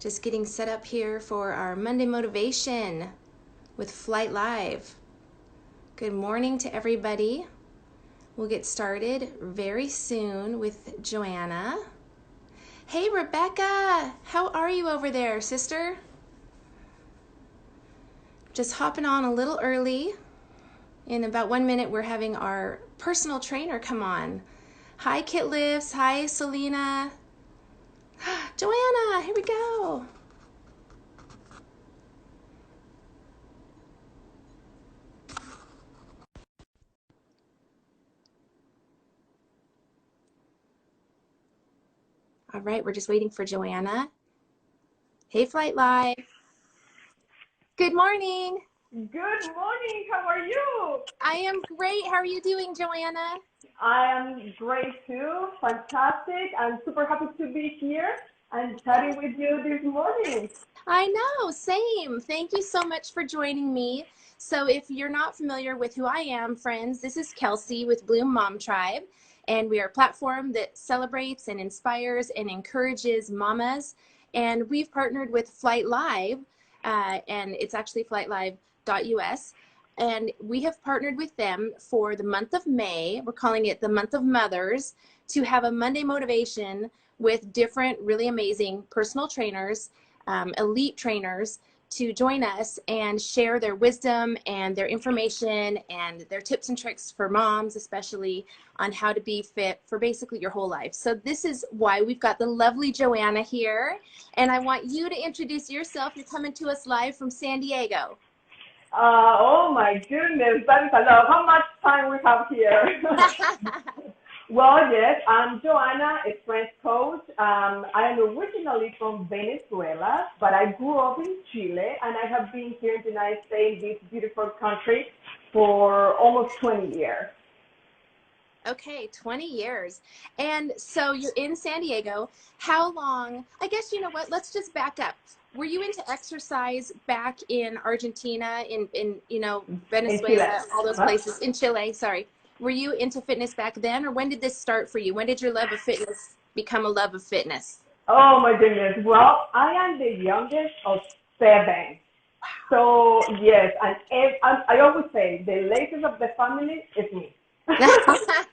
Just getting set up here for our Monday motivation with Flight Live. Good morning to everybody. We'll get started very soon with Joanna. Hey, Rebecca, how are you over there, sister? Just hopping on a little early. In about 1 minute, we're having our personal trainer come on. Hi, Kit Lifts. Hi, Selena. Joanna, here we go. All right, we're just waiting for Joanna. Hey, Flight Live. Good morning. Good morning. How are you? I am great. How are you doing, Joanna? I am great too. Fantastic. I'm super happy to be here and chatting with you this morning. I know, same. Thank you so much for joining me. So if you're not familiar with who I am, friends, this is Kelsey with Bloom Mom Tribe, and we are a platform that celebrates and inspires and encourages mamas. And we've partnered with Flight Live, and it's actually flightlive.us. And we have partnered with them for the month of May. We're calling it the month of mothers, to have a Monday motivation with different really amazing personal trainers, elite trainers, to join us and share their wisdom and their information and their tips and tricks for moms, especially on how to be fit for basically your whole life. So this is why we've got the lovely Joanna here. And I want you to introduce yourself. You're coming to us live from San Diego. Oh my goodness, that is a lot. How much time we have here? Well, yes, I'm Joanna, a French coach. I am originally from Venezuela, but I grew up in Chile, and I have been here in the United States, this beautiful country, for almost 20 years. Okay, 20 years. And so you're in San Diego. How long? I guess, you know what, let's just back up. Were you into exercise back in Argentina, in In Chile. Venezuela, all those Huh? places, in Chile, sorry. Were you into fitness back then, or when did this start for you? When did your love of fitness become a love of fitness? Oh my goodness. Well, I am the youngest of seven. So yes, and I always say the latest of the family is me.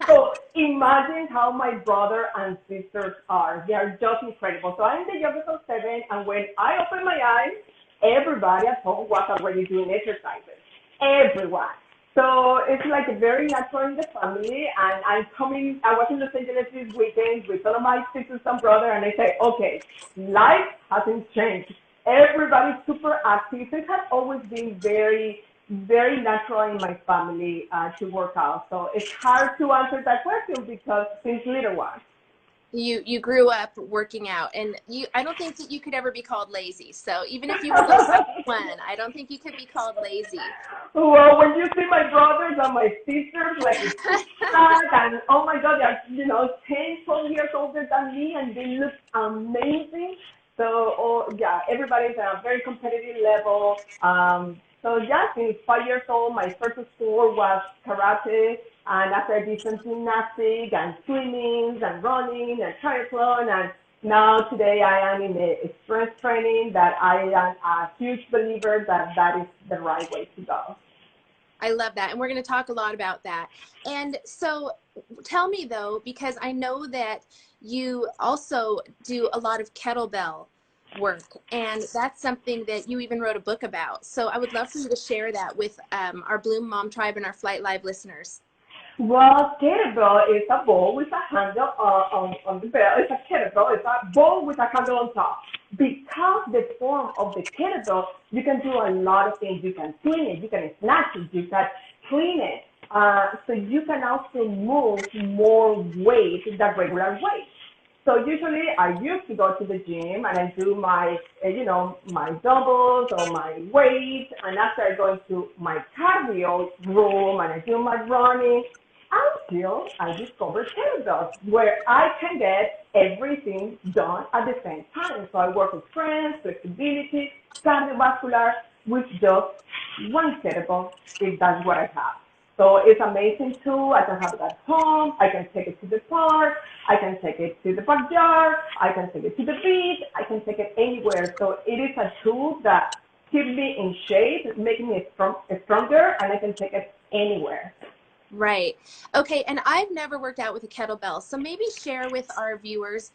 So imagine how my brother and sisters are. They are just incredible. So I'm the youngest of seven, and when I opened my eyes, everybody at home was already doing exercises. Everyone. So it's like a very natural in the family, and I was in Los Angeles this weekend with all of my sisters and brother, and I say, okay, life hasn't changed. Everybody's super active. It has always been very natural in my family to work out. So it's hard to answer that question because since little one. You grew up working out, and I don't think that you could ever be called lazy. So even if you were just one, I don't think you could be called lazy. Well, when you see my brothers and my sisters, like it's and oh my God, they're 10, 12 years older than me, and they look amazing. So, oh yeah, everybody's at a very competitive level. So yeah, since 5 years old, my first sport was karate, and after I did some gymnastics and swimming and running and triathlon, and now today I am in a strength training that I am a huge believer that that is the right way to go. I love that. And we're going to talk a lot about that. And so tell me though, because I know that you also do a lot of kettlebell work, and that's something that you even wrote a book about. So I would love for you to share that with our Bloom Mom Tribe and our Flight Live listeners. Well, kettlebell is a ball with a handle on the bell. It's a kettlebell. It's a ball with a handle on top. Because the form of the kettlebell, you can do a lot of things. You can swing it, you can snatch it, you can clean it. So you can also move more weight than regular weight. So usually I used to go to the gym and I do my, my doubles or my weights. And after I go into my cardio room and I do my running, until I discovered kettlebells where I can get everything done at the same time. So I work with strength, flexibility, cardiovascular with just one kettlebell if that's what I have. So it's amazing too. I can have it at home. I can take it to the park. I can take it to the backyard. I can take it to the beach. I can take it anywhere. So it is a tool that keeps me in shape, making me stronger, and I can take it anywhere. Right. Okay. And I've never worked out with a kettlebell. So maybe share with our viewers,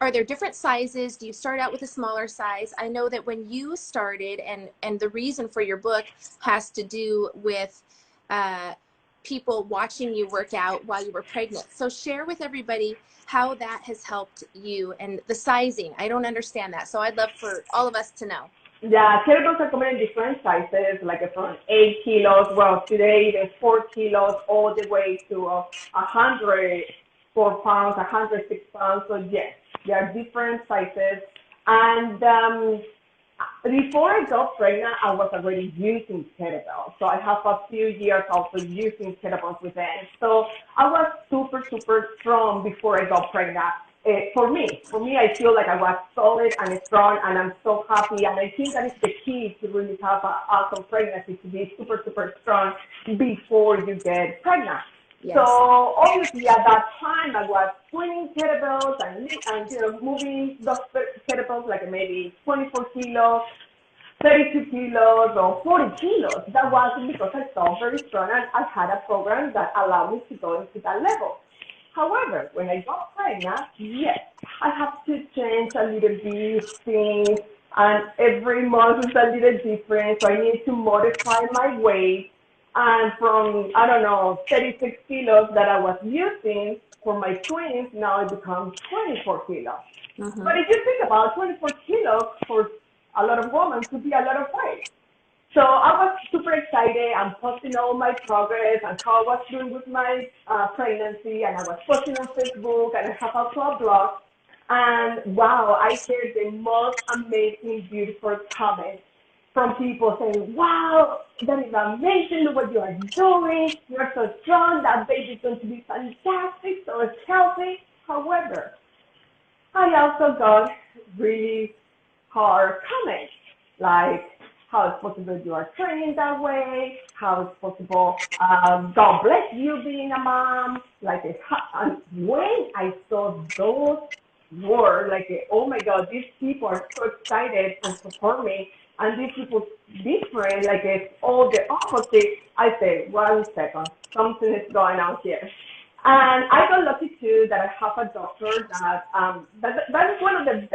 are there different sizes? Do you start out with a smaller size? I know that when you started, and the reason for your book has to do with uh, people watching you work out while you were pregnant. So share with everybody how that has helped you and the sizing. I don't understand that. So I'd love for all of us to know. Yeah, kettlebells are coming in different sizes, like from 8 kilos, well, today even 4 kilos, all the way to 104 pounds, 106 pounds. So yes, there are different sizes. And before I got pregnant, I was already using kettlebells. So I have a few years also using kettlebells with them. So I was super, super strong before I got pregnant. For me, I feel like I was solid and strong, and I'm so happy. And I think that is the key to really have an awesome pregnancy, to be super, super strong before you get pregnant. So Yes. obviously at that time I was swinging kettlebells and moving those kettlebells like maybe 24 kilos, 32 kilos or 40 kilos. That wasn't because I felt very strong and I had a program that allowed me to go into that level. However, when I got pregnant, yes, I have to change a little bit things, and every month is a little different, so I need to modify my weight. And from, I don't know, 36 kilos that I was using for my twins, now it becomes 24 kilos. Mm-hmm. But if you think about 24 kilos for a lot of women could be a lot of weight. So I was super excited. I'm posting all my progress and how I was doing with my pregnancy, and I was posting on Facebook, and I have also a blog. And wow, I heard the most amazing, beautiful comments from people saying, wow, that is amazing, look what you are doing. You're so strong, that baby's going to be fantastic, so it's healthy. However, I also got really hard comments, like how it's possible you are training that way, how it's possible, God bless you being a mom, like, and when I saw those words, like, oh my God, these people are so excited and support me, and these people different, like it's all the opposite, I say, 1 second, something is going on here. And I got lucky too that I have a doctor that is one of the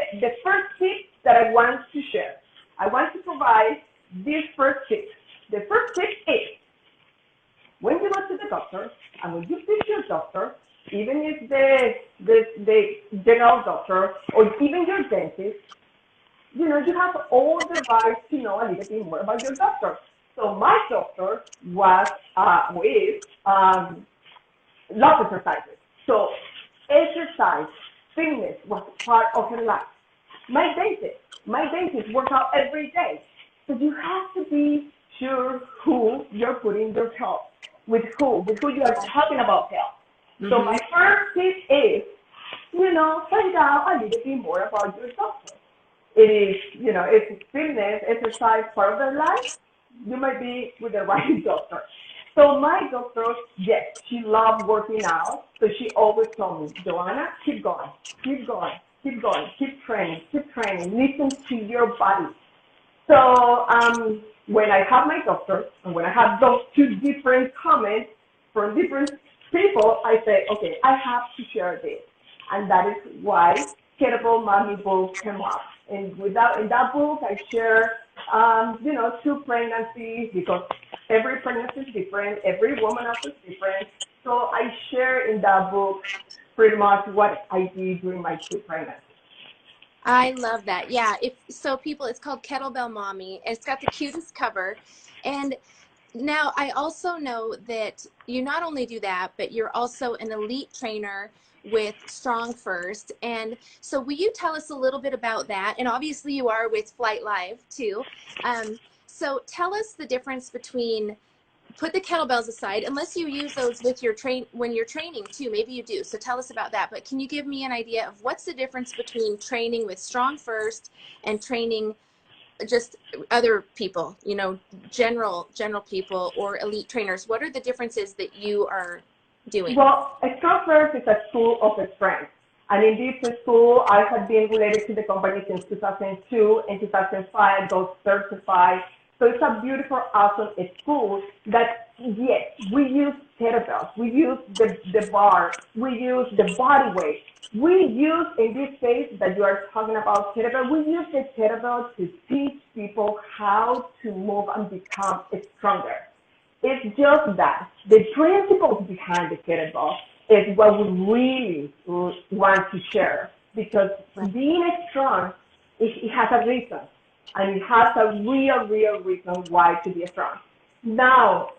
first tips that I want to share. I want to provide this first tip. The first tip is when you go to the doctor and when you visit your doctor, even if the general doctor or even your dentist, you have all the right to know a little bit more about your doctor. So my doctor was with lots of exercises. So exercise, fitness was part of her life. My dentist works out every day. So you have to be sure who you're putting your health with who you are talking about health. So Mm-hmm. my first tip is, find out a little bit more about your doctor. It is, it's fitness, exercise part of their life. You might be with the right doctor. So my doctor, yes, she loved working out. So she always told me, Joanna, keep going, keep going, keep going, keep training, listen to your body. So when I have my doctor and when I have those two different comments from different people, I say, okay, I have to share this. And that is why Kettlebell Mommy book came up. And in that book, I share, two pregnancies because every pregnancy is different. Every woman also is different. So I share in that book pretty much what I did during my two pregnancies. I love that. Yeah. If so, people, it's called Kettlebell Mommy. It's got the cutest cover. And now I also know that you not only do that, but you're also an elite trainer with Strong First. And so will you tell us a little bit about that? And obviously you are with Flight Live too. So tell us the difference between, put the kettlebells aside, unless you use those with your when you're training too, maybe you do. So tell us about that. But can you give me an idea of what's the difference between training with Strong First and training just other people, you know, general people or elite trainers? What are the differences that you are doing? Well, Strong First is a school of strength. And in this school, I have been related to the company since 2002. In 2005, I got certified. So it's a beautiful, awesome school that, yes, we use kettlebells, we use the bar, we use the body weight. We use, in this case that you are talking about kettlebell, we use the kettlebell to teach people how to move and become stronger. It's just that the principles behind the kettlebell is what we really want to share, because being strong, it has a reason, and it has a real reason why to be strong. Now,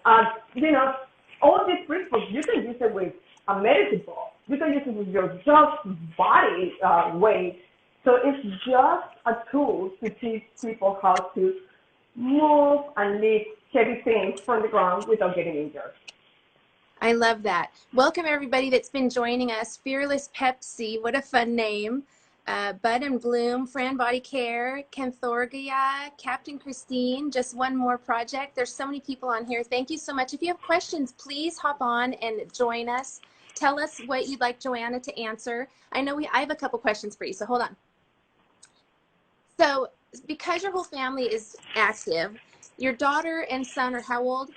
you know, all these principles, you can use it with a medicine ball. You can use it with your just body weight. So it's just a tool to teach people how to move and lift heavy things from the ground without getting injured. I love that. Welcome everybody that's been joining us. Fearless Pepsi, what a fun name. Bud and Bloom, Fran Body Care, Kenthorgia, Captain Christine, just one more project. There's so many people on here. Thank you so much. If you have questions, please hop on and join us. Tell us what you'd like Yoana to answer. I know I have a couple questions for you, so hold on. So because your whole family is active, your daughter and son are how old?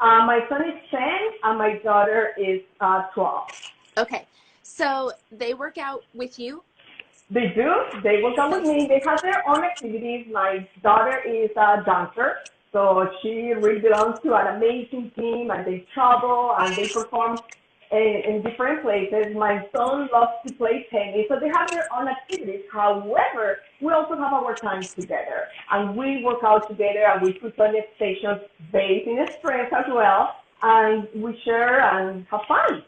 My son is 10 and my daughter is 12. Okay, so they work out with you? They do. They work out with me. They have their own activities. My daughter is a dancer, so she really belongs to an amazing team, and they travel and they perform in different places. My son loves to play tennis, so they have their own activities. However, we also have our time together, and we work out together, and we put on stations based in strength as well, and we share and have fun.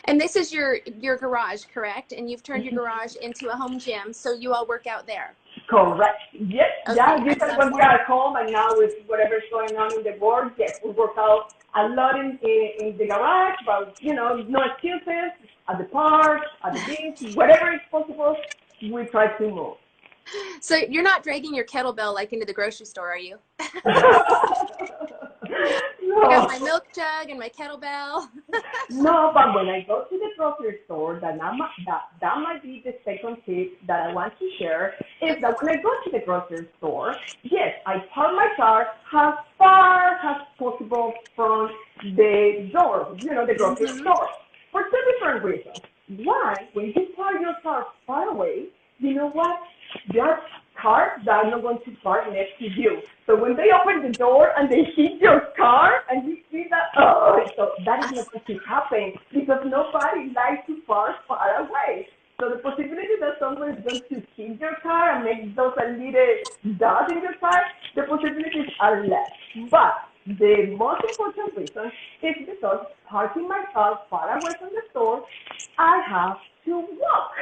And this is your garage, correct? And you've turned your garage into a home gym, so you all work out there. Correct. Yes. Okay, Yeah. Usually when we are at home, and now with whatever's going on in the world, yes, we work out a lot in the garage, but you know, no excuses. At the park, at the beach, whatever is possible, we try to move. So you're not dragging your kettlebell like into the grocery store, are you? No. I got my milk jug and my kettlebell. No, but when I go to the grocery store, that might be the second tip that I want to share, is that when I go to the grocery store, yes, I park my car as far as possible from the door, you know, the grocery store, for two different reasons. One, when you park your car far away, you know what? There are cars that are not going to park next to you. So when they open the door and they hit your car and you see that, oh, so that is not going to happen, because nobody likes to park far away. So the possibility that someone is going to hit your car and make those a little dust in your car, the possibilities are less. But the most important reason is because parking my car far away from the store, I have to walk.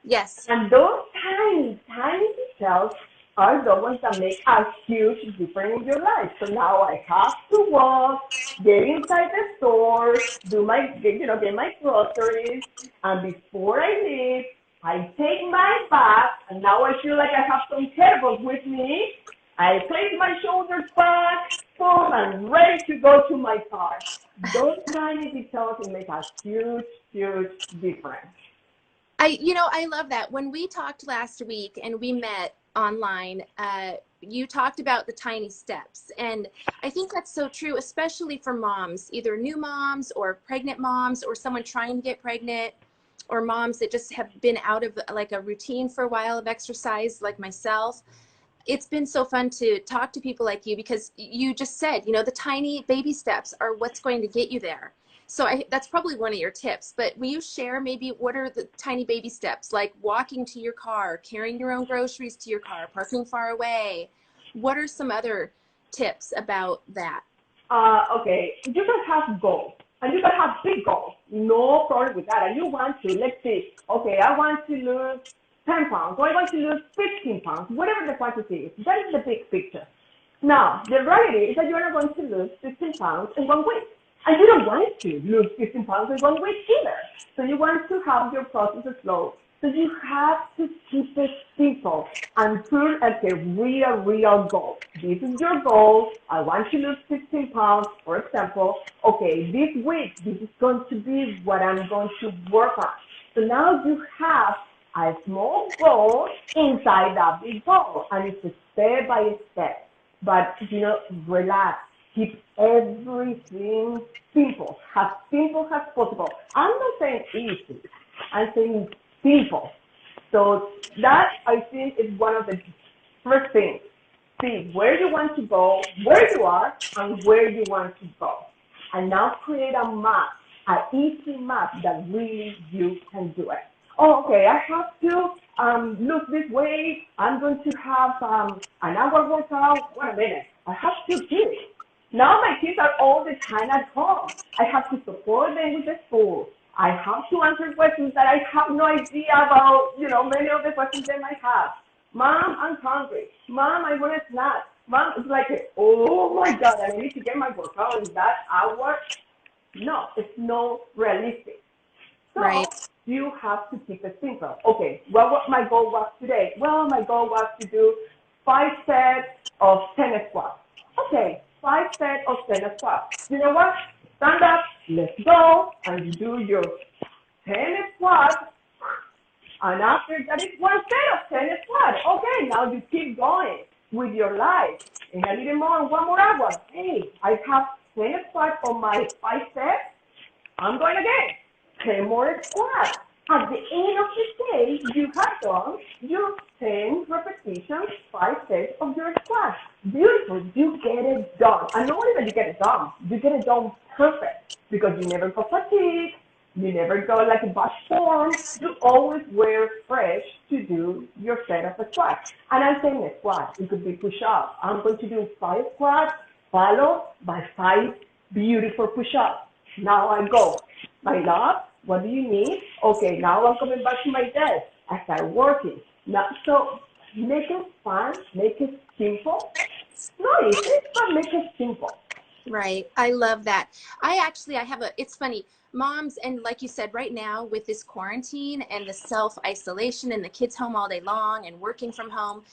Yes. And those tiny details are the ones that make a huge difference in your life. So now I have to walk, get inside the store, get my groceries, and before I leave, I take my bag, and now I feel like I have some kettlebells with me. I place my shoulders back, boom, and ready to go to my car. Those tiny details make a huge difference. I love that. When we talked last week and we met online, you talked about the tiny steps. And I think that's so true, especially for moms, either new moms or pregnant moms or someone trying to get pregnant, or moms that just have been out of like a routine for a while of exercise, like myself. It's been so fun to talk to people like you, because you just said, the tiny baby steps are what's going to get you there. So that's probably one of your tips, but will you share maybe what are the tiny baby steps, like walking to your car, carrying your own groceries to your car, parking far away? What are some other tips about that? Okay, you can have goals, and you can have big goals. No problem with that. And you want to, let's see, okay, I want to lose 10 pounds, or I want to lose 15 pounds, whatever the quantity is. That is the big picture. Now, the reality is that you're not going to lose 15 pounds in 1 week. And you don't want to lose 15 pounds in 1 week either. So you want to have your process slow, So you have to keep it simple and put like a real goal. This is your goal. I want to lose 15 pounds, for example. Okay, this week, this is going to be what I'm going to work on. So now you have a small goal inside that big goal, and it's a step by step. But, relax. Keep everything simple as possible. I'm not saying easy. I'm saying simple. So that I think is one of the first things. See where you want to go, where you are, and where you want to go. And now create a map, an easy map that really you can do it. Oh, okay, I have to lose this weight. I'm going to have an hour workout. Wait a minute. I have two kids. Now my kids are all the time at home. I have to support them with the school. I have to answer questions that I have no idea about, many of the questions they might have. Mom, I'm hungry. Mom, I want a snack. Mom, it's like, oh my God, I need to get my workout in that hour. No, it's not realistic. So Right. you have to keep it simple. Okay, what my goal was today? Well, my goal was to do 5 sets of 10 squats. Okay, 5 sets of 10 squats. You know what? Stand up, let's go, and you do your 10 squats. And after that is 1 set of 10 squats. Okay, now you keep going with your life. And a little more, 1 more hour. Hey, I have 10 squats on my 5 sets. I'm going again. 10 more squats. At the end of the day, you have done your 10 repetitions, 5 sets of your squats. Beautiful. You get it done. And not only that you get it done, you get it done perfect because you never go fatigue. You never go like a bad form. You always wear fresh to do your set of squats. And I'm saying a squat. It could be push-ups. I'm going to do 5 squats followed by 5 beautiful push-ups. Now I go. My love, what do you need? Okay, now I'm coming back to my desk. I start working. Now, so make it fun, make it simple. Not easy, but make it simple. Right. I love that. It's funny, moms, and like you said, right now with this quarantine and the self-isolation and the kids home all day long and working from home,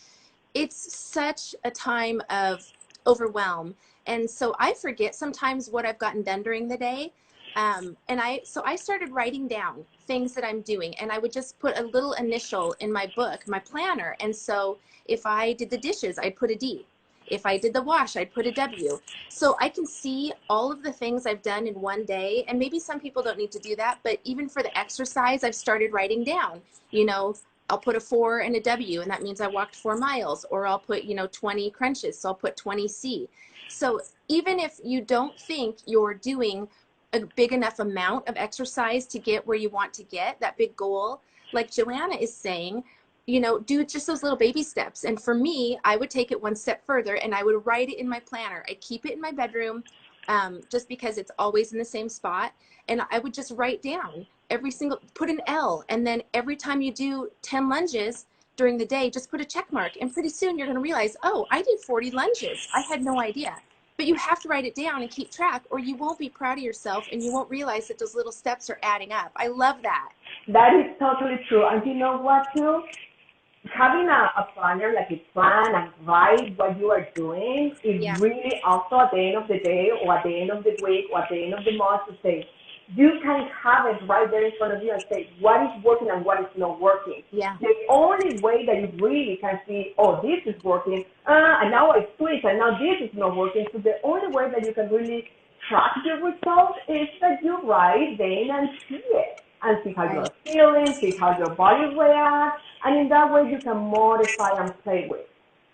it's such a time of overwhelm. And so I forget sometimes what I've gotten done during the day. So I started writing down things that I'm doing, and I would just put a little initial in my book, my planner. And so if I did the dishes, I'd put a D. If I did the wash, I'd put a W. So I can see all of the things I've done in one day. And maybe some people don't need to do that, but even for the exercise, I've started writing down, I'll put a 4 and a W, and that means I walked 4 miles, or I'll put, 20 crunches. So I'll put 20 C. So even if you don't think you're doing a big enough amount of exercise to get where you want to get, that big goal, like Joanna is saying, do just those little baby steps. And for me, I would take it one step further and I would write it in my planner. I keep it in my bedroom just because it's always in the same spot. And I would just write down put an L. And then every time you do 10 lunges during the day, just put a check mark. And pretty soon you're going to realize, oh, I did 40 lunges. I had no idea. But you have to write it down and keep track, or you won't be proud of yourself and you won't realize that those little steps are adding up. I love that. That is totally true. And you know what, too? Having a planner, like a plan and write what you are doing is really also at the end of the day or at the end of the week or at the end of the month to say, you can have it right there in front of you and say what is working and what is not working. Yeah. The only way that you really can see, oh, this is working, and now I switch, and now this is not working. So the only way that you can really track your results is that you write them and see it. And see how you're feeling, see how your body reacts, and in that way you can modify and play with.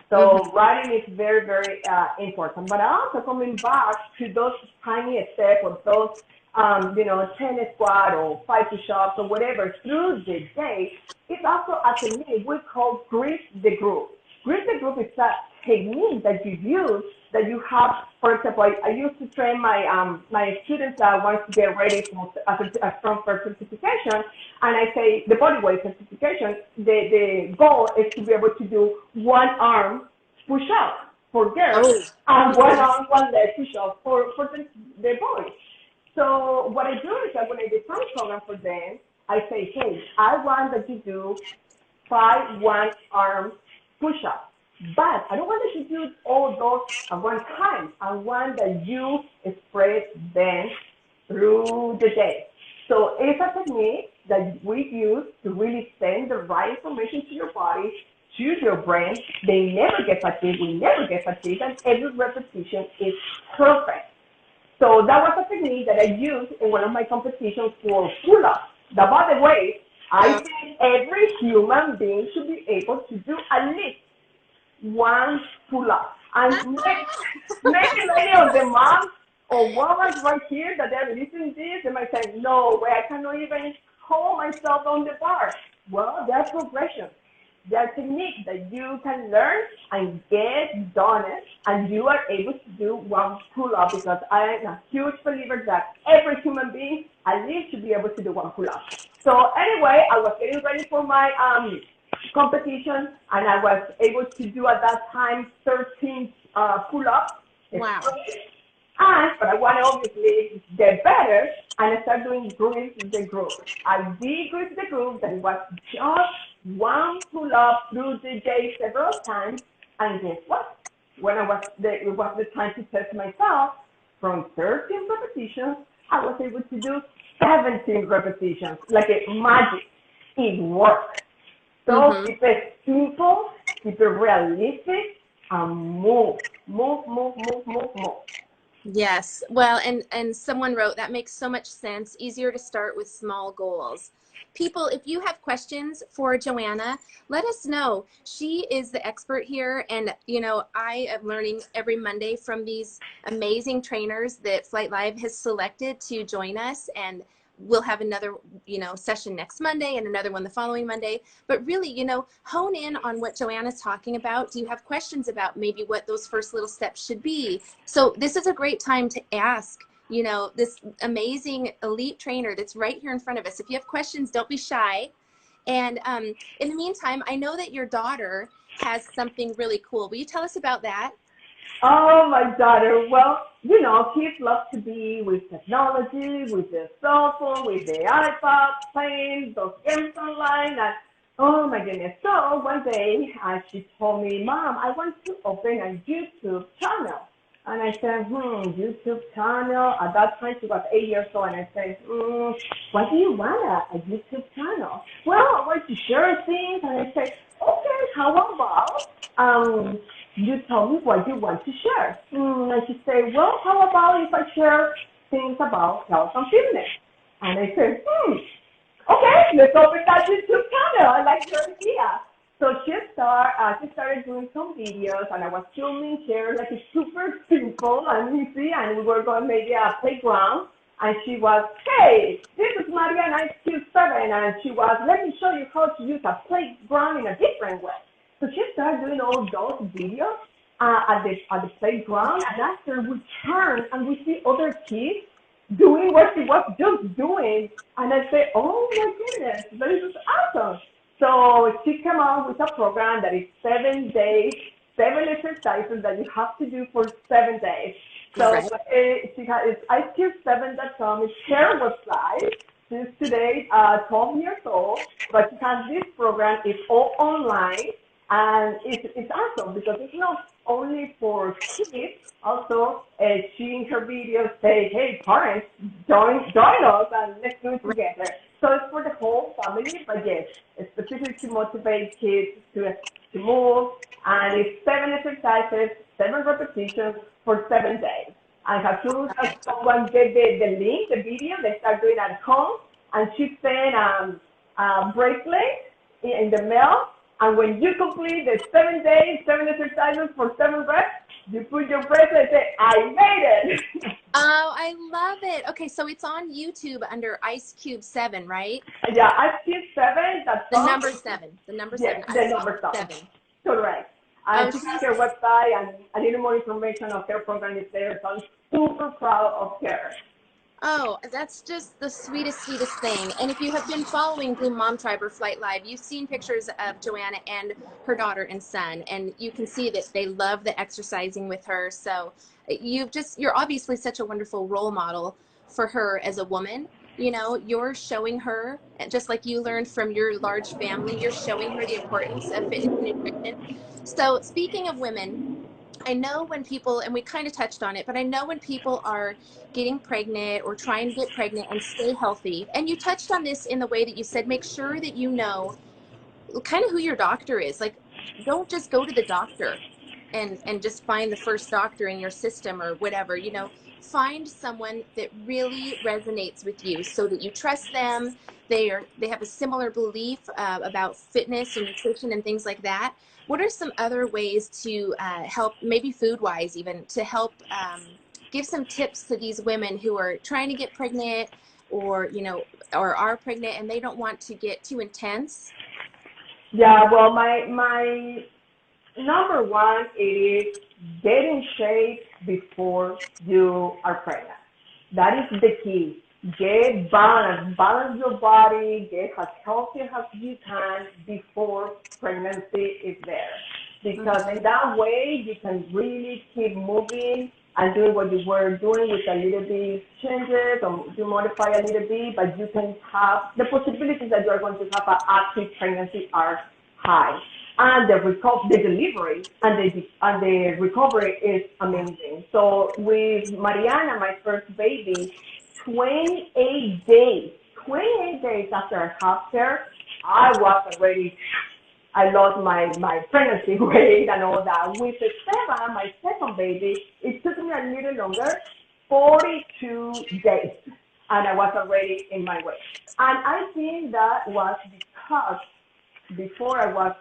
So writing is very, very important. But also coming back to those tiny steps or those, 10 squat or 5 push-ups or whatever through the day, it's also a technique we call grip the group. Grip the group is a technique that you use that you have. For example, I used to train my students that want to get ready for a strong first certification, and I say the bodyweight certification. The goal is to be able to do one arm push-up for girls and one arm, one leg push-up for the boys. So what I do is that when I design program for them, I say, hey, I want that you do 5 one-arm push-ups. But I don't want that you do all those at one time. I want that you spread them through the day. So it's a technique that we use to really send the right information to your body, to your brain. They never get fatigued. We never get fatigued. And every repetition is perfect. So that was a technique that I used in one of my competitions for pull-ups. That, by the way, I think every human being should be able to do at least one pull-up. And maybe many of the moms or women right here that they're listening to this, they might say, no way, I cannot even hold myself on the bar. Well, there's progression. There are techniques that you can learn and get done it, and you are able to do one pull-up, because I am a huge believer that every human being at least should be able to do one pull-up. So anyway, I was getting ready for my competition, and I was able to do at that time 13 pull-ups. Wow. But I want to obviously get better, and I started doing grease the groove. I did grease the groove, that was just one pull-up through the day several times, and guess what? When it was the time to test myself, from 13 repetitions, I was able to do 17 repetitions, like a magic. It worked. So keep it simple, keep it realistic, and move. Yes. Well, and someone wrote, that makes so much sense. Easier to start with small goals. People, if you have questions for Yoana, let us know. She is the expert here, and you know, I am learning every Monday from these amazing trainers that Flight Live has selected to join us, and we'll have another, you know, session next Monday and another one the following Monday. But really, you know, hone in on what Yoana's talking about. Do you have questions about maybe what those first little steps should be? So this is a great time to ask, you know, this amazing elite trainer that's right here in front of us. If you have questions, don't be shy. And in the meantime, I know that your daughter has something really cool. Will you tell us about that? Oh, my daughter. Well, you know, kids love to be with technology, with their cell phone, with their iPod, playing those games online. And, oh, my goodness. So one day she told me, Mom, I want to open a YouTube channel. And I said, YouTube channel. At that time, she was 8 years old. And I said, what do you want, a YouTube channel? Well, I want to share things. And I said, okay, how about you tell me what you want to share? And she said, well, how about if I share things about health and fitness? And I said, okay, let's open that YouTube channel. I like your idea. So she started doing some videos, and I was filming here, like it's super simple and easy, and we were going maybe a playground. And she was, hey, this is Maria and I'm still 7. And she was, let me show you how to use a playground in a different way. So she started doing all those videos at the playground, and after we turn and we see other kids doing what she was just doing, and I say, oh my goodness, this is awesome. So she came out with a program that is 7 days, 7 exercises that you have to do for 7 days. So she has, it's IQ7.com, it's her website. She's today 12 years old, but she has this program, it's all online. And it's awesome because it's not only for kids, also she in her videos say, hey parents, join us and let's do it together. So it's for the whole family, but yes, it's specifically to motivate kids to move. And it's 7 exercises, 7 repetitions for 7 days. And as soon as someone get the link, the video, they start doing it at home. And she sent a bracelet in the mail. And when you complete the 7 days, 7 exercises for 7 reps, you put your bracelet and say, I made it. Oh, I love it. Okay, so it's on YouTube under Ice Cube 7, right? Yeah, IQ7. That's the number 7. The number 7. Yeah, the number 7. Correct. And she has her website, and a little more information of her program is there. So I'm super proud of her. Oh, that's just the sweetest, sweetest thing. And if you have been following Bloom Mom Tribe or Flight Live, you've seen pictures of Yoana and her daughter and son, and you can see that they love the exercising with her. So you're obviously such a wonderful role model for her as a woman. You know, you're showing her, just like you learned from your large family, you're showing her the importance of fitness and nutrition. So speaking of women, I know when people, and we kind of touched on it, but I know when people are getting pregnant or trying to get pregnant and stay healthy, and you touched on this in the way that you said, make sure that you know kind of who your doctor is. Like, don't just go to the doctor and just find the first doctor in your system or whatever. You know, find someone that really resonates with you so that you trust them. They have a similar belief about fitness and nutrition and things like that. What are some other ways to help, maybe food wise even, to help give some tips to these women who are trying to get pregnant, or you know, or are pregnant and they don't want to get too intense? Yeah, well, my number one is get in shape before you are pregnant. That is the key. Get balance, balance your body, get as healthy as you can before pregnancy is there. Because in that way, you can really keep moving and doing what you were doing with a little bit changes, or you modify a little bit, but you can have the possibilities that you are going to have an active pregnancy are high. And the delivery and the recovery is amazing. So with Mariana, my first baby, 28 days, 28 days after I had her, I was already, I lost my pregnancy weight and all that. With Esteban, my second baby, it took me a little longer, 42 days, and I was already in my weight. And I think that was because before I was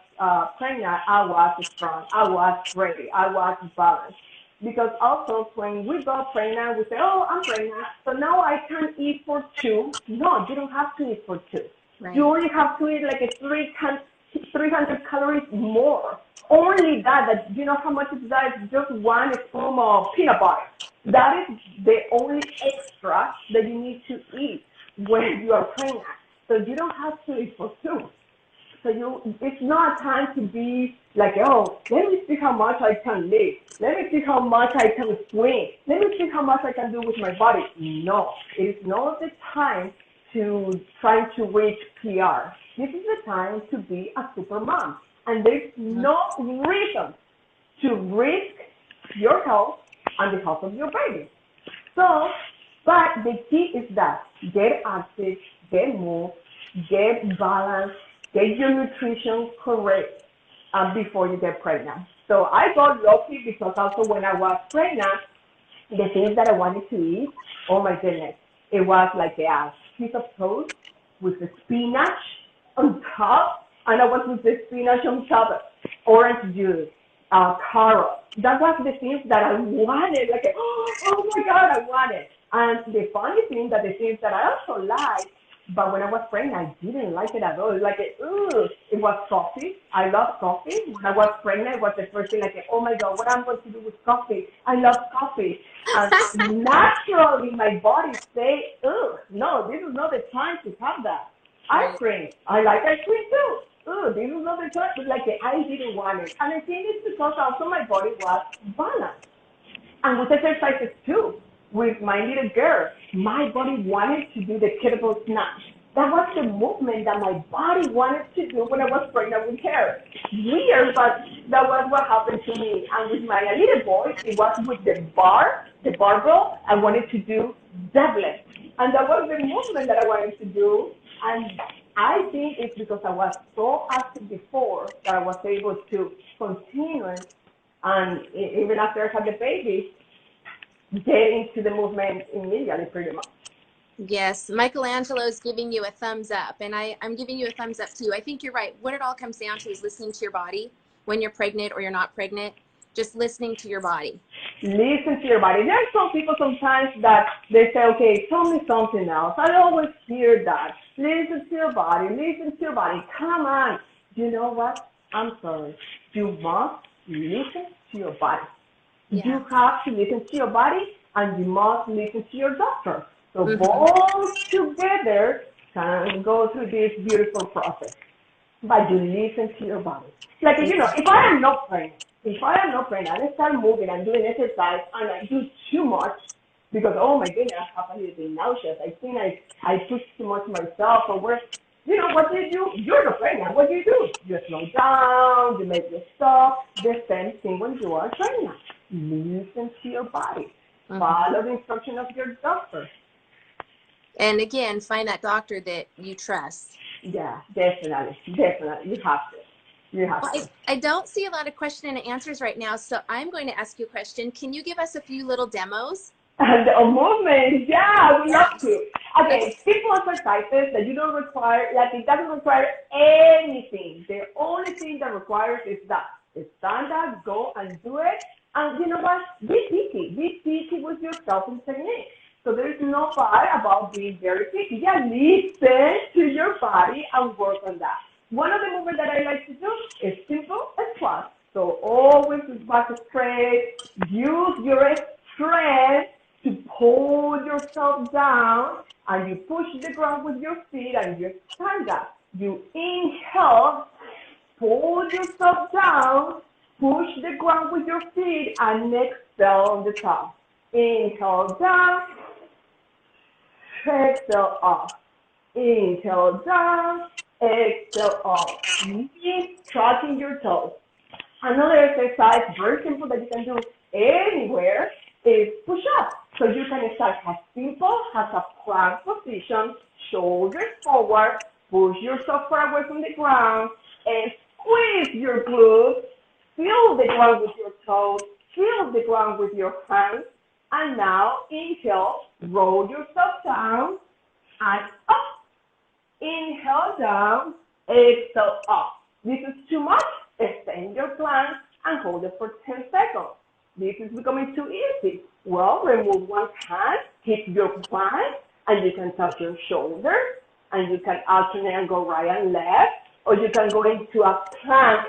pregnant, I was strong, I was ready, I was balanced. Because also when we got pregnant, we say, oh, I'm pregnant, so now I can eat for two. No, you don't have to eat for two. Right. You only have to eat like a 300 calories more. Only that you know how much is that? It's just one spoon of peanut butter. That is the only extra that you need to eat when you are pregnant. So you don't have to eat for two. So it's not time to be like, oh, let me see how much I can lift. Let me see how much I can swing. Let me see how much I can do with my body. No, it is not the time to try to reach PR. This is the time to be a super mom. And there's no reason to risk your health and the health of your baby. So, but the key is that get active, get moved, get balanced, get your nutrition correct before you get pregnant. So I got lucky because also when I was pregnant, the things that I wanted to eat, oh my goodness, it was like a piece of toast with the spinach on top, and I was with the spinach on top, orange juice, carrot. That was the things that I wanted, like, oh my God, I wanted. And the funny thing that the things that I also like, but when I was pregnant, I didn't like it at all. Like, it was coffee. I love coffee. When I was pregnant, it was the first thing like, oh my God, what I'm going to do with coffee? I love coffee. And naturally, my body say, no, this is not the time to have that. Ice cream. I like ice cream too. This is not the time. But like, I didn't want it. And I think it's because also my body was balanced. And with exercises too. With my little girl, my body wanted to do the kettlebell snatch. That was the movement that my body wanted to do when I was pregnant with her. Weird, but that was what happened to me. And with my little boy, it was with the barbell, I wanted to do deadlift. And that was the movement that I wanted to do. And I think it's because I was so active before that I was able to continue. And even after I had the baby, get into the movement immediately, pretty much. Yes, Michelangelo's giving you a thumbs up, and I'm giving you a thumbs up too. I think you're right. What it all comes down to is listening to your body when you're pregnant or you're not pregnant, just listening to your body. Listen to your body. There are some people sometimes that they say, okay, tell me something else. I always hear that. Listen to your body. Listen to your body. Come on. You know what? I'm sorry. You must listen to your body. Yeah. You have to listen to your body, and you must listen to your doctor. So both together can go through this beautiful process. But you listen to your body. Like, you know, if I am not pregnant, I start moving and doing exercise and I do too much, because, oh my goodness, I have a little bit nauseous. I think I push too much myself, or where, what do? You're the pregnant. What do? You slow down, you make your stop. The same thing when you are pregnant. Listen to your body. Follow the instruction of your doctor. And again, find that doctor that you trust. Yeah, definitely. Definitely. You have to. You have Well, to. I don't see a lot of question and answers right now, so I'm going to ask you a question. Can you give us a few little demos? And the movement, yeah, I would love to. Again, Okay. simple exercises that you don't require, like it doesn't require anything. The only thing that requires is that stand up, go and do it. And you know what? Be picky. Be picky with yourself and technique. So there's no bad about being very picky. Yeah, listen to your body and work on that. One of the movements that I like to do is simple squats. So always back straight. Use your strength to pull yourself down, and you push the ground with your feet and you stand up. You inhale, pull yourself down, push the ground with your feet, and exhale on the top. Inhale down, exhale up. Inhale down, exhale up. Keep tracking your toes. Another exercise, very simple, that you can do anywhere, is push-up. So you can start as simple as a plank position, shoulders forward, push yourself far away from the ground, and squeeze your glutes, feel the ground with your toes, feel the ground with your hands, and now inhale, roll yourself down, and up. Inhale down, exhale up. This is too much. Extend your plank and hold it for 10 seconds. This is becoming too easy. Well, remove one hand, keep your plank, and you can touch your shoulders, and you can alternate and go right and left, or you can go into a plank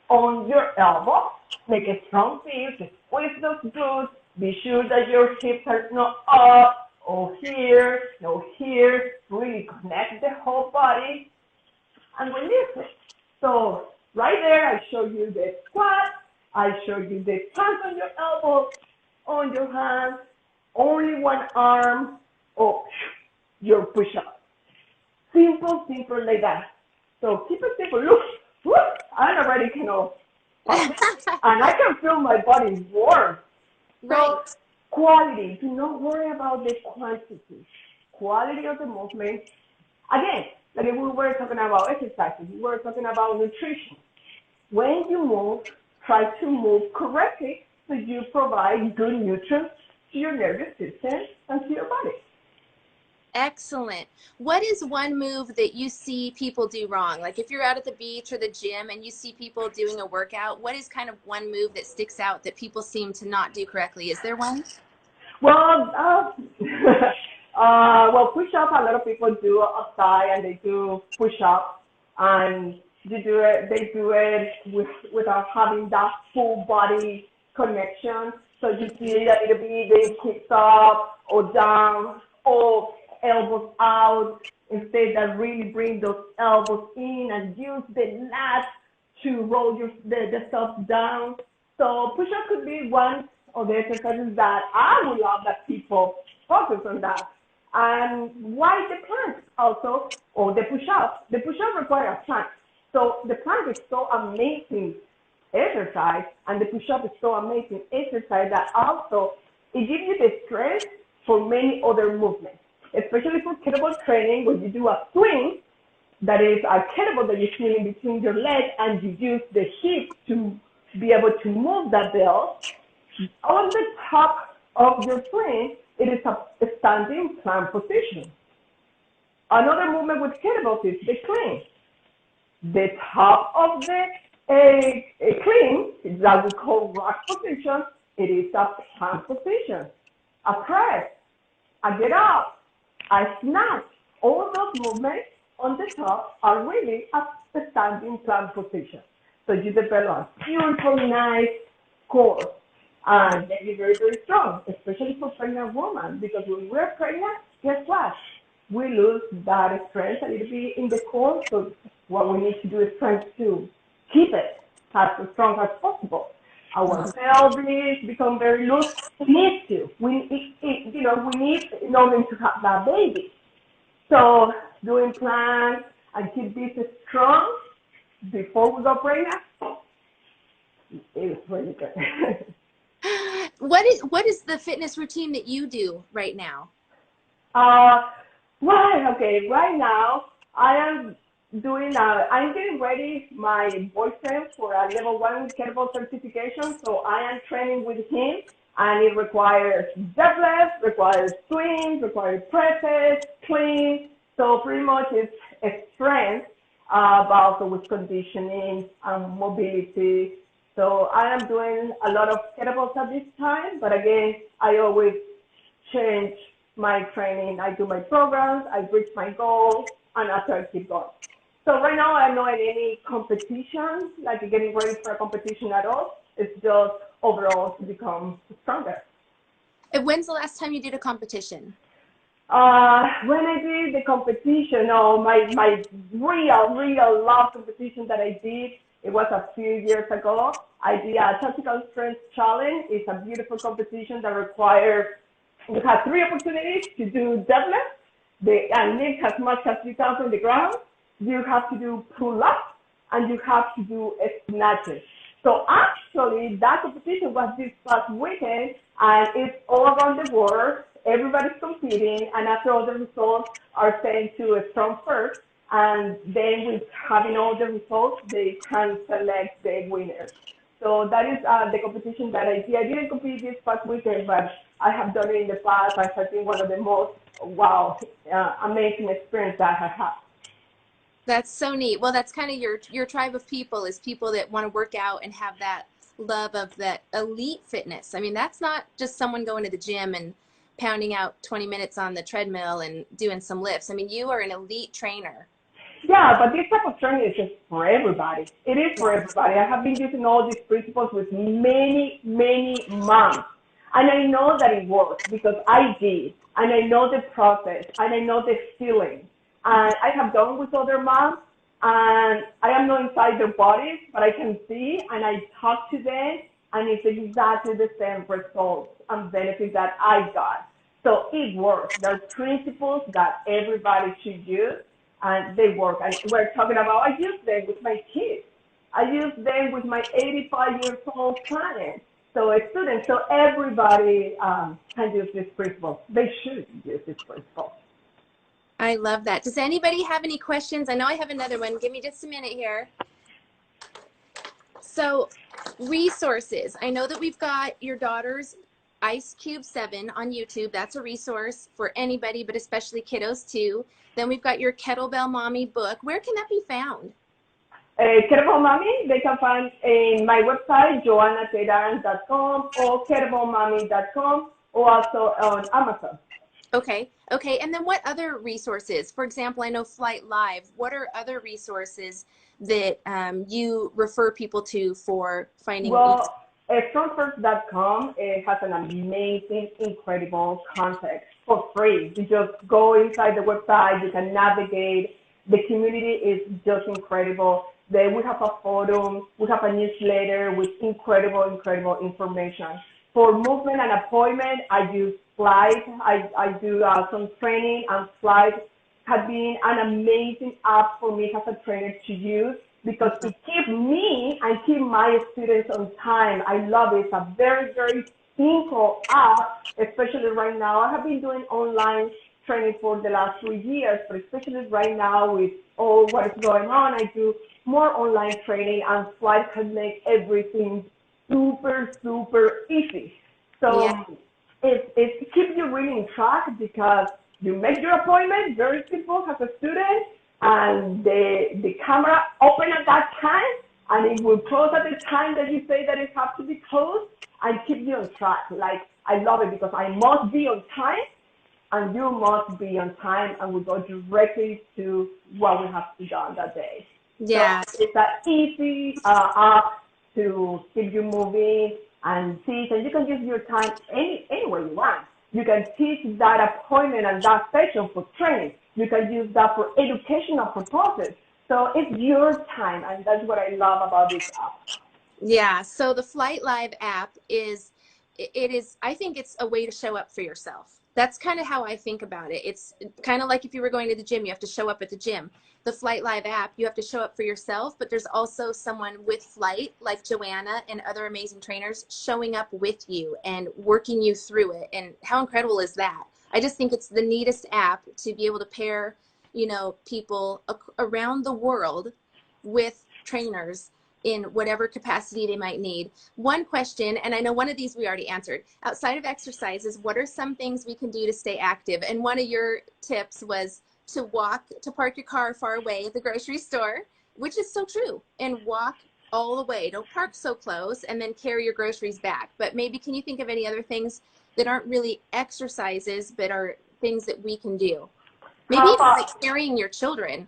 on your elbow. Make a strong feel, squeeze those glutes. Be sure that your hips are not up, or here, no here. Really connect the whole body and release it. So right there, I show you the squat. I show you the hands on your elbows, on your hands, only one arm, or your push-up. Simple, simple like that. So keep it simple. Look, whoop, I'm already kind of, and I can feel my body warm. So quality, do not worry about the quantity. Quality of the movement. Again, like we were talking about exercises, we were talking about nutrition. When you move, try to move correctly so you provide good nutrients to your nervous system and to your body. Excellent. What is one move that you see people do wrong? Like if you're out at the beach or the gym and you see people doing a workout, what is kind of one move that sticks out that people seem to not do correctly? Is there one? Well, push-up, a lot of people do outside, and they do push-up, and they do it without having that full body connection. So you see that it'll be they kick up or down or elbows out. Instead, that really bring those elbows in and use the lat to roll the stuff down. So push-up could be one of the exercises that I would love that people focus on that. And why the plank also, or the push-up? The push-up requires a plank. So the plank is so amazing exercise, and the push-up is so amazing exercise that also it gives you the strength for many other movements, especially for kettlebell training, when you do a swing, that is a kettlebell that you swing in between your legs, and you use the hip to be able to move that belt. On the top of your swing, it is a standing plank position. Another movement with kettlebells is the clean. The top of the clean, that we call rock position, it is a plank position. A press, a get up, a snatch. All those movements on the top are really a standing plank position. So you develop a beautiful, nice core. And then you're very, very strong, especially for pregnant women, because when we're pregnant, guess what? We lose that strength a little bit in the core, so what we need to do is try to keep it as strong as possible. our pelvis become very loose. We need to. We need in order to have that baby. So doing plans and keep this strong before we go pregnant, it was really good. What is the fitness routine that you do right now? uh, right, okay, right now I am I'm getting ready my boyfriend for a level one kettlebell certification. So I am training with him, and it requires deadlifts, requires swings, requires presses, cleans. So pretty much it's strength, but also with conditioning and mobility. So I am doing a lot of kettlebells at this time, but again, I always change my training. I do my programs, I reach my goals, and after I keep going. So right now I'm not in any competition, like getting ready for a competition at all. It's just overall to become stronger. And when's the last time you did a competition? When I did the competition, oh, my real love competition that I did, it was a few years ago. I did a tactical strength challenge. It's a beautiful competition that requires, you have three opportunities to do deadlift, and lift as much as you can from the ground. You have to do pull-ups, and you have to do snatches. So actually, that competition was this past weekend, and it's all around the world. Everybody's competing, and after all the results are sent to a strong first, and then with having all the results, they can select the winners. So that is the competition that I did. I didn't compete this past weekend, but I have done it in the past. I have been one of the most amazing experience that I have had. That's so neat. Well, that's kind of your tribe of people, is people that want to work out and have that love of that elite fitness. I mean, that's not just someone going to the gym and pounding out 20 minutes on the treadmill and doing some lifts. I mean, you are an elite trainer. Yeah, but this type of training is just for everybody. It is for Yeah. everybody. I have been using all these principles with many moms. And I know that it works because I did. And I know the process. And I know the feeling. And I have done with other moms. And I am not inside their bodies, but I can see and I talk to them. And it's exactly the same results and benefits that I got. So it works. There are principles that everybody should use, and they work. And we're talking about, I use them with my kids. I use them with my 85-year-old clients. So a student, so everybody can use this principle. They should use this principle. I love that. Does anybody have any questions? I know I have another one. Give me just a minute here. So resources. I know that we've got your daughter's Ice Cube 7 on YouTube. That's a resource for anybody, but especially kiddos too. Then we've got your Kettlebell Mommy book. Where can that be found? Kettlebell Mommy, they can find in my website, joanateran.com or kettlebellmommy.com, or also on Amazon. Okay. Okay. And then what other resources? For example, I know Flight Live. What are other resources that you refer people to for finding? Well, strongfirst.com has an amazing, incredible content for free. You just go inside the website, you can navigate. The community is just incredible. We have a forum, we have a newsletter with incredible information. For movement and appointment, I use Slide. I do some training, and Slide has been an amazing app for me as a trainer to use because it keeps me and keep my students on time. I love it. It's a very simple app, especially right now. I have been doing online training for the last 3 years, but especially right now with all what is going on, I do more online training, and Slide can make everything super easy. So Yeah. it keeps you really in track because you make your appointment very simple as a student, and the camera open at that time, and it will close at the time that you say that it has to be closed, and keep you on track. Like, I love it because I must be on time, and you must be on time, and we go directly to what we have to do on that day. Yeah. So it's an easy app to keep you moving and teach, and you can use your time anywhere you want. You can teach that appointment and that session for training. You can use that for educational purposes. So it's your time, and that's what I love about this app. Yeah, so the Flight Live app is it is I think it's a way to show up for yourself. That's kind of how I think about it. It's kind of like if you were going to the gym, you have to show up at the gym. The Flight Live app, you have to show up for yourself, but there's also someone with Flight, like Joanna and other amazing trainers, showing up with you and working you through it. And how incredible is that? I just think it's the neatest app to be able to pair, people around the world with trainers in whatever capacity they might need. One question, and I know one of these we already answered, outside of exercises, what are some things we can do to stay active? And one of your tips was to park your car far away at the grocery store, which is so true, and walk all the way. Don't park so close and then carry your groceries back. But maybe can you think of any other things that aren't really exercises, but are things that we can do? Maybe How even about, like carrying your how, children.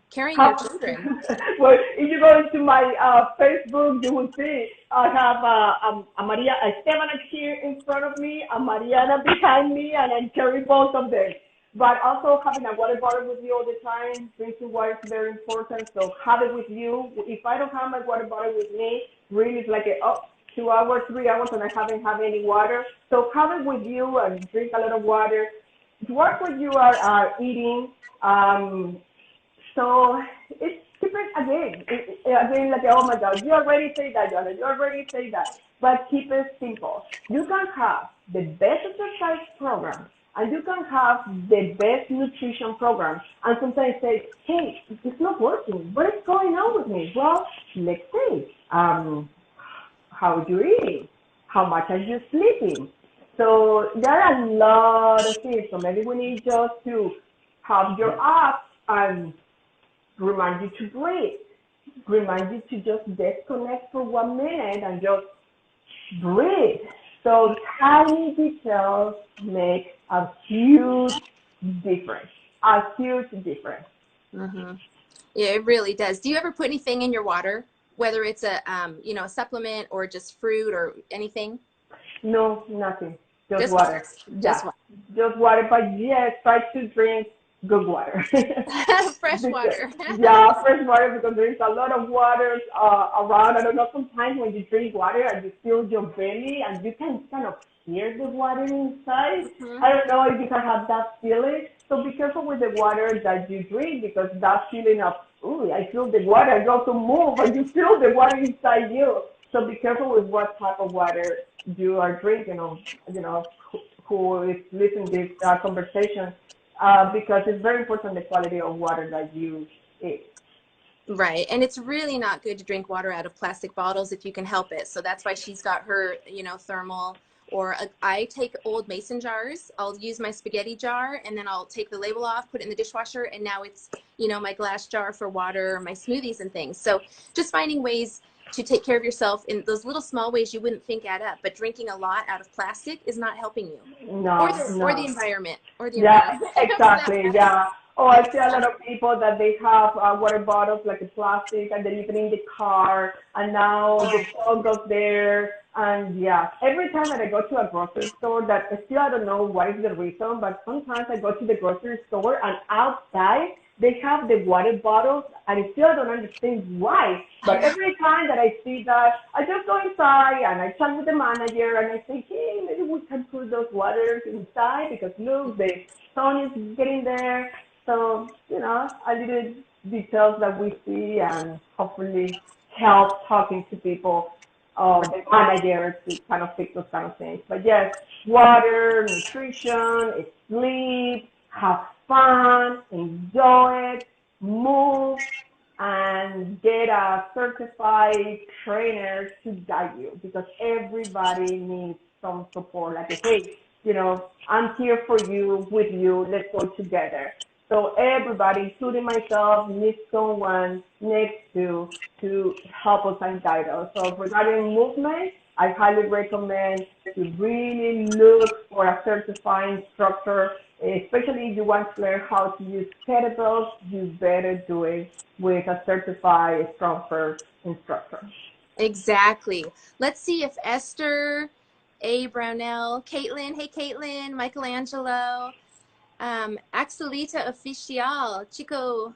well, if you go into my Facebook, you will see I have a Maria, a Esteban here in front of me, a Mariana behind me, and I carry both of them. But also having a water bottle with you all the time, drinking water is very important. So have it with you. If I don't have my water bottle with me, really it's like 2 hours, 3 hours, and I haven't had any water. So have it with you and drink a lot of water. Work when you are eating. Um, so it's different again. Again, like, oh my God, you already say that, Joanna, you already say that. But keep it simple. You can have the best exercise program and you can have the best nutrition program. And sometimes say, hey, it's not working. What is going on with me? Well, let's see. How are you eating? How much are you sleeping? So there are a lot of things. So maybe we need just to have your app and remind you to breathe, remind you to just disconnect for 1 minute and just breathe. So tiny details make a huge difference, a huge difference. Mm-hmm. Yeah, it really does. Do you ever put anything in your water, whether it's a supplement or just fruit or anything? No, nothing. Just Just water. water. Just Yeah. water. Just water. But yes, try to drink good water. Fresh Because, water. yeah, fresh water because there's a lot of water around. I don't know, sometimes when you drink water and you feel your belly and you can kind of hear the water inside. Hmm. I don't know if you can have that feeling. So be careful with the water that you drink because that feeling of, ooh, I feel the water, you also move and you feel the water inside you. So be careful with what type of water you are drinking or, who is listening to this conversation because it's very important the quality of water that you eat. Right. And it's really not good to drink water out of plastic bottles if you can help it. So that's why she's got her, thermal or I take old mason jars. I'll use my spaghetti jar and then I'll take the label off, put it in the dishwasher, and now it's, my glass jar for water, my smoothies and things. So just finding ways to take care of yourself in those little small ways you wouldn't think add up, but drinking a lot out of plastic is not helping you or No, the no. environment Yeah, for that exactly. matter. Yeah. Oh, I see a lot of people that they have water bottles like a plastic and they leave it in the car and now the phone goes there. And yeah, every time that I go to a grocery store that still I don't know what is the reason, but sometimes I go to the grocery store and outside they have the water bottles and I still don't understand why. I But know. every time that I see that, I just go inside and I chat with the manager and I say, hey, maybe we can put those waters inside because look, the sun is getting there. So, a little details that we see and hopefully help talking to people, the managers to kind of fix those kind of things. But yes, water, nutrition, sleep, have fun, enjoy it, move, and get a certified trainer to guide you because everybody needs some support. Like, hey, I'm here for you, with you, let's go together. So everybody, including myself, needs someone next to help us and guide us. So regarding movement, I highly recommend to really look for a certified instructor, especially if you want to learn how to use kettlebells, you better do it with a certified StrongFirst instructor. Exactly. Let's see if Esther, A. Brownell, Caitlin, hey Caitlin, Michelangelo, Axelita Oficial, Chico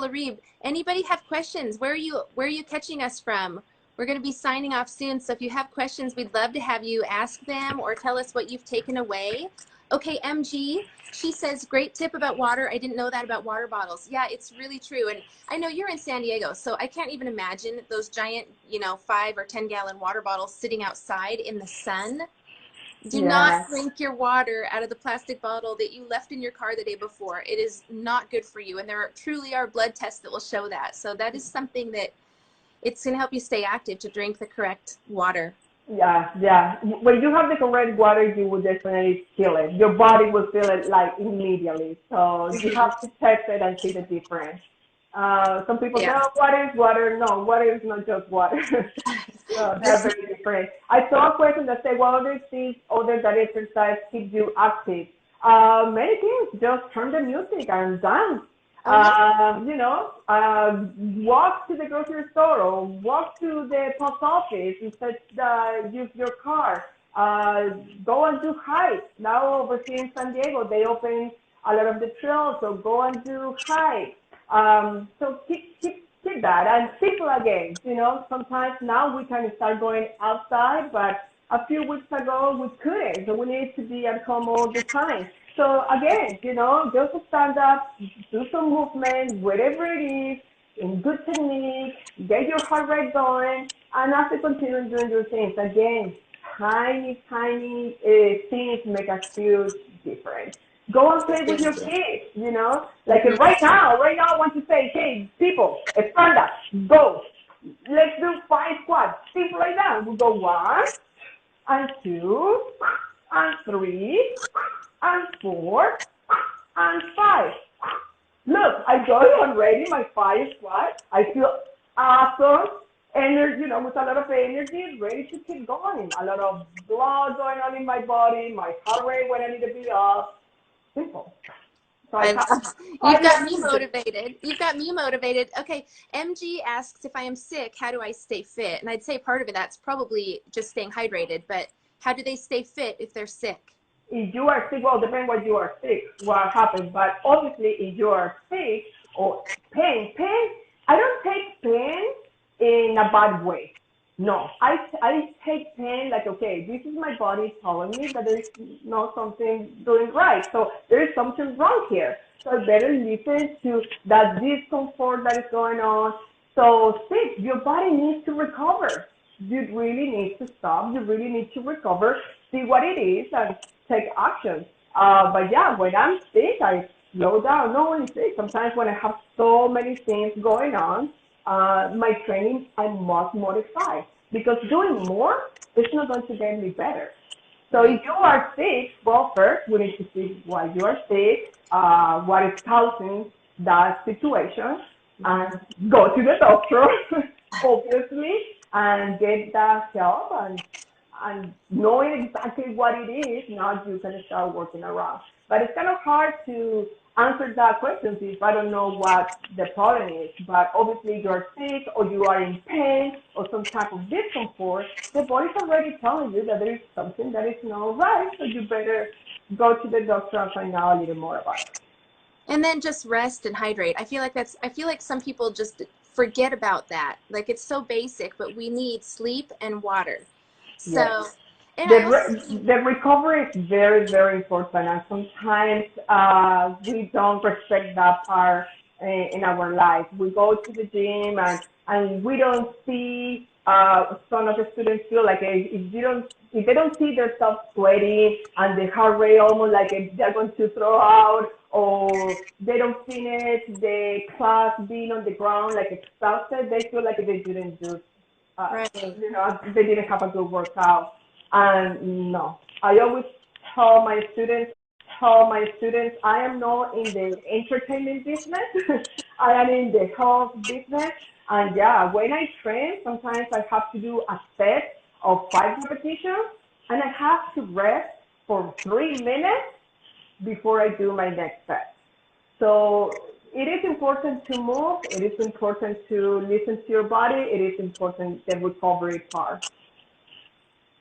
Larib. Anybody have questions? Where are you catching us from? We're going to be signing off soon. So if you have questions, we'd love to have you ask them or tell us what you've taken away. Okay, MG, she says, great tip about water. I didn't know that about water bottles. Yeah, it's really true. And I know you're in San Diego, so I can't even imagine those giant, 5 or 10 gallon water bottles sitting outside in the sun. Do not Yeah. drink your water out of the plastic bottle that you left in your car the day before. It is not good for you. And there truly are blood tests that will show that. So that is something that it's going to help you stay active to drink the correct water. Yeah, yeah. When you have the correct water, you will definitely feel it. Your body will feel it like immediately. So you Mhm. have to test it and see the difference. Some people say, Yeah. oh, water is water. No, water is not just water. So they're This, very different. I saw a question that said, what other things other than exercise keep you active? Many things. Just turn the music and dance. oh, yeah. Walk to the grocery store or walk to the post office instead use your car. Go and do hikes. Now over here in San Diego, they open a lot of the trails, so go and do hikes. So keep that. And people again, sometimes now we can start going outside, but a few weeks ago we couldn't. So we need to be at home all the time. So again, just stand up, do some movement, whatever it is, in good technique, get your heart rate going, and after continue doing your things. Again, tiny things make a huge difference. Go and play with your kids, Like Mhm. right now I want to say, hey, people, stand up, go. Let's do 5 squats. Simple like that. We go 1 and 2 and 3 and 4 and 5. Look, I got it already, my 5 squat. I feel awesome. Energy, with a lot of energy, ready to keep going. A lot of blood going on in my body. My heart rate when I need to be up. Simple. So I I have love, you've 5 got years me to do. motivated. You've got me motivated. Okay, MG asks if I am sick, how do I stay fit? And I'd say part of it that's probably just staying hydrated, but how do they stay fit if they're sick? If you are sick, well, depends what you are sick, what happens. But obviously, if you are sick or pain, I don't take pain in a bad way. No, I take pain like, okay, this is my body telling me that there is not something doing right. So there is something wrong here. So I better listen to that discomfort that is going on. So sick, your body needs to recover. You really need to stop. You really need to recover, see what it is, and take action. But yeah, when I'm sick, I slow down. Not only sick, sometimes when I have so many things going on, my training I must modify because doing more is not going to get me better. So if Right. you are sick, well, first we need to see why you are sick, what is causing that situation, Mhm. and go to the doctor, obviously, and get that help and knowing exactly what it is, now you can start working around. But it's kind of hard to answer that question if I don't know what the problem is. But obviously, you're sick or you are in pain or some type of discomfort. The body's already telling you that there is something that is not right, so you better go to the doctor and find out a little more about it. And then just rest and hydrate. I feel like some people just forget about that. Like it's so basic, but we need sleep and water. Yes. So, and I also think, The recovery is very important, and sometimes we don't respect that part in our life. We go to the gym and we don't see some of the students feel like if they don't see themselves sweating and the heart rate almost like they're going to throw out, or they don't finish the class being on the ground like exhausted, they feel like they didn't do right. they didn't have a good workout. And no, I always tell my students, I am not in the entertainment business. I am in the health business. And yeah, when I train, sometimes I have to do a set of 5 repetitions, and I have to rest for 3 minutes before I do my next set. So it is important to move. It is important to listen to your body. It is important the recovery part.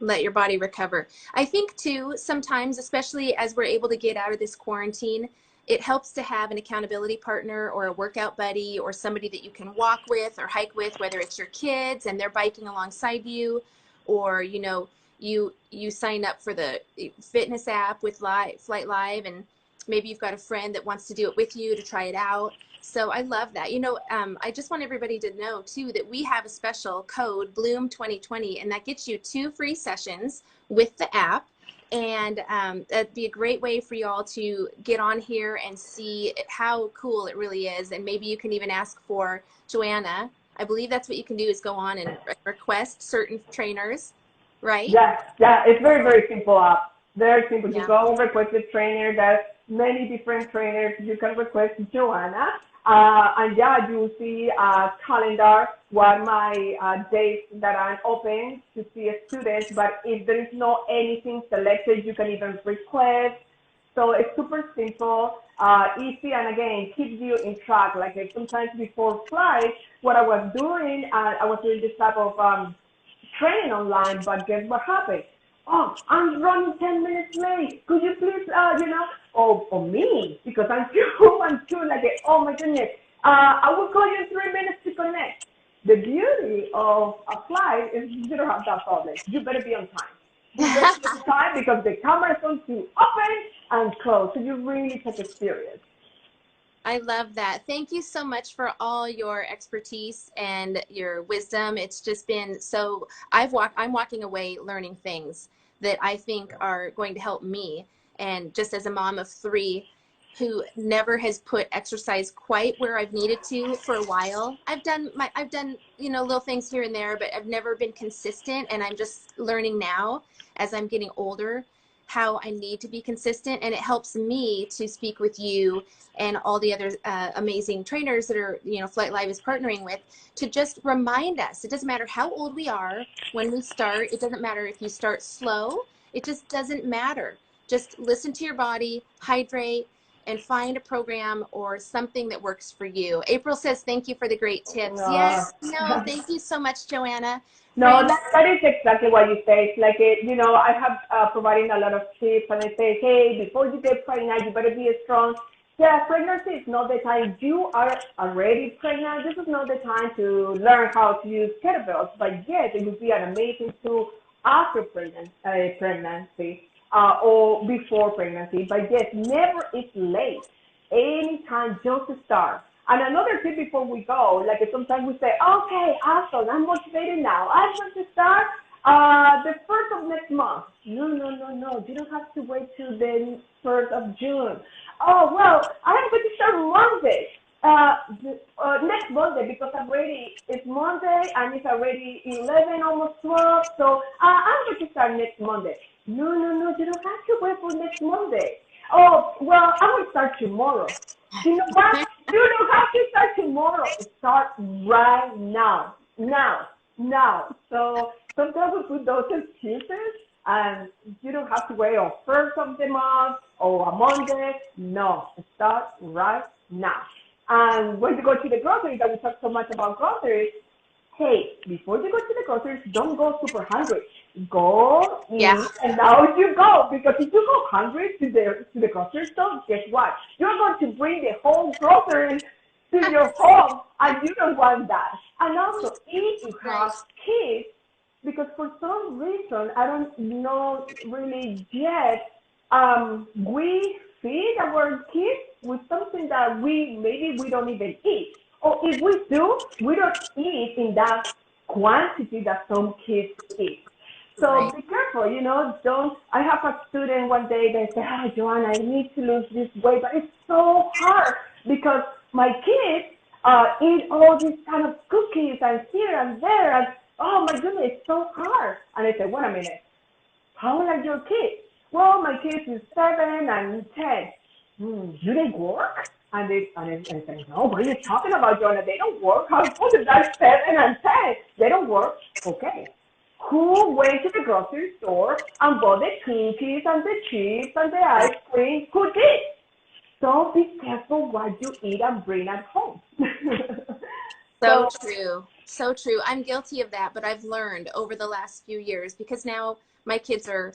Let your body recover. I think too, sometimes, especially as we're able to get out of this quarantine, it helps to have an accountability partner or a workout buddy or somebody that you can walk with or hike with, whether it's your kids and they're biking alongside you, or, you know, you sign up for the fitness app with Flight Live, and maybe you've got a friend that wants to do it with you to try it out. So I love that. You know, I just want everybody to know too that we have a special code, Bloom 2020, and that gets you 2 free sessions with the app. And that'd be a great way for you all to get on here and see how cool it really is. And maybe you can even ask for Joanna. I believe that's what you can do, is go on and request certain trainers, right? Yeah, it's very, very simple app. Very simple. You Yeah. go request a trainer. There's many different trainers. You can request Joanna. And yeah, you see a calendar, what my dates that are open to see students. But if there is no anything selected, you can even request. So it's super simple, easy, and again, keeps you in track. Like sometimes before flight, what I was doing, I was doing this type of training online, but guess what happened? Oh, I'm running 10 minutes late. Could you please, or me, because I'm human too, like, oh my goodness, I will call you in 3 minutes to connect. The beauty of a flight is you don't have that problem. You better be on time. You better be on time because the camera is going to open and close, so you really take it serious. I love that. Thank you so much for all your expertise and your wisdom. It's just been so, I'm walking away learning things that I think are going to help me. And just as a mom of 3 who never has put exercise quite where I've needed to for a while. I've done, you know, little things here and there, but I've never been consistent. And I'm just learning now as I'm getting older how I need to be consistent. And it helps me to speak with you and all the other amazing trainers that are, you know, Flight Live is partnering with, to just remind us. It doesn't matter how old we are when we start. It doesn't matter if you start slow. It just doesn't matter. Just listen to your body, hydrate, and find a program or something that works for you. April says, thank you for the great tips. No. Yes, no, thank you so much, Joanna. No, Friends, that is exactly what you say. It's like, I have providing a lot of tips, and I say, hey, before you get pregnant, you better be strong. Yeah, pregnancy is not the time. You are already pregnant. This is not the time to learn how to use kettlebells. But yes, it would be an amazing tool after pregnancy or before pregnancy. But yes, never is late. Anytime just to start. And another tip before we go, like sometimes we say, okay, awesome, I'm motivated now. I want to start the 1st of next month. No. You don't have to wait till the 1st of June. Oh, well, I'm going to start Monday. Next Monday, because it's Monday and it's already 11, almost 12. So I'm going to start next Monday. No. You don't have to wait for next Monday. Oh, well, I'm going to start tomorrow. You know what? You don't have to start tomorrow. Start right now. Now. So sometimes we put those excuses, and you don't have to wait on 1st of the month or a Monday. No, start right now. And when you go to the groceries, that we talk so much about groceries, hey, before you go to the groceries, don't go super hungry. Go eat, and now you go. Because if you go hungry to the grocery store, guess what? You're going to bring the whole groceries to your home, and you don't want that. And also, if you have kids, because for some reason, I don't know really yet, we feed our kids with something that maybe we don't even eat. Or if we do, we don't eat in that quantity that some kids eat. So be careful, I have a student one day, they say, oh, Joanna, I need to lose this weight, but it's so hard because my kids eat all these kind of cookies and here and there, and oh my goodness, it's so hard. And I say, wait a minute, how old are your kids? Well, my kids is 7 and 10. Do they work? And they say, no, what are you talking about, Joanna? They don't work. How old is that 7 and 10? They don't work. Okay. Who went to the grocery store and bought the cookies and the chips and the ice cream? Who did? So be careful what you eat and bring at home. So true. So true. I'm guilty of that, but I've learned over the last few years, because now my kids are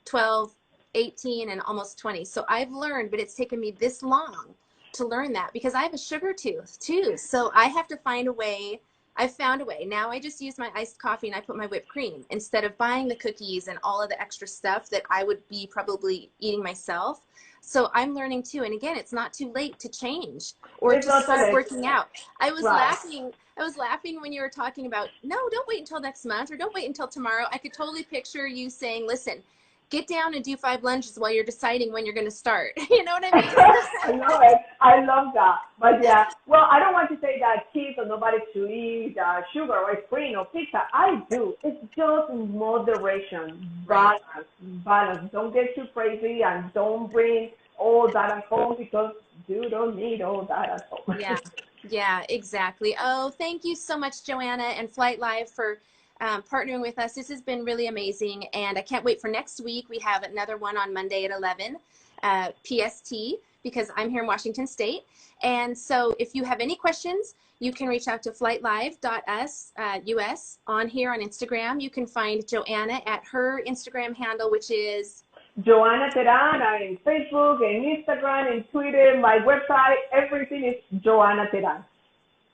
12, 18 and almost 20. So I've learned, but it's taken me this long to learn that because I have a sugar tooth too. So I have to find a way. I've found a way. Now I just use my iced coffee and I put my whipped cream instead of buying the cookies and all of the extra stuff that I would be probably eating myself. So I'm learning too. And again, it's not too late to change or It's to not start that working out. I was right. laughing. I was laughing when you were talking about, no, don't wait until next month or don't wait until tomorrow. I could totally picture you saying, listen, get down and do 5 lunges while you're deciding when you're going to start. You know what I mean? I love it. I love that. But yeah, well, I don't want to say that kids or nobody to eat sugar or ice cream or pizza. I do. It's just moderation, Right. balance. Don't get too crazy and don't bring all that at home because you don't need all that at home. Yeah, yeah, exactly. Oh, thank you so much, Joanna and Flight Live for partnering with us. This has been really amazing, and I can't wait for next week. We have another one on Monday at 11 PST because I'm here in Washington State. And so if you have any questions, you can reach out to flightlive.us US on here on Instagram. You can find Joanna at her Instagram handle, which is Yoana Teran in Facebook, in Instagram, in Twitter, my website, everything is Yoana Teran.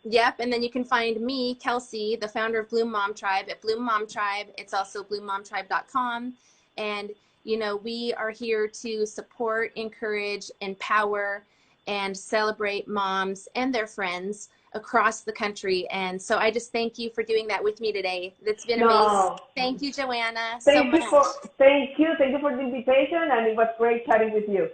Yep, and then you can find me, Kelsey, the founder of Bloom Mom Tribe at Bloom Mom Tribe. It's also bloommomtribe.com. And, you know, we are here to support, encourage, empower, and celebrate moms and their friends across the country. And so I just thank you for doing that with me today. It's been amazing. No, Thank you, Joanna, so thank you much. thank you for the invitation, and it was great chatting with you.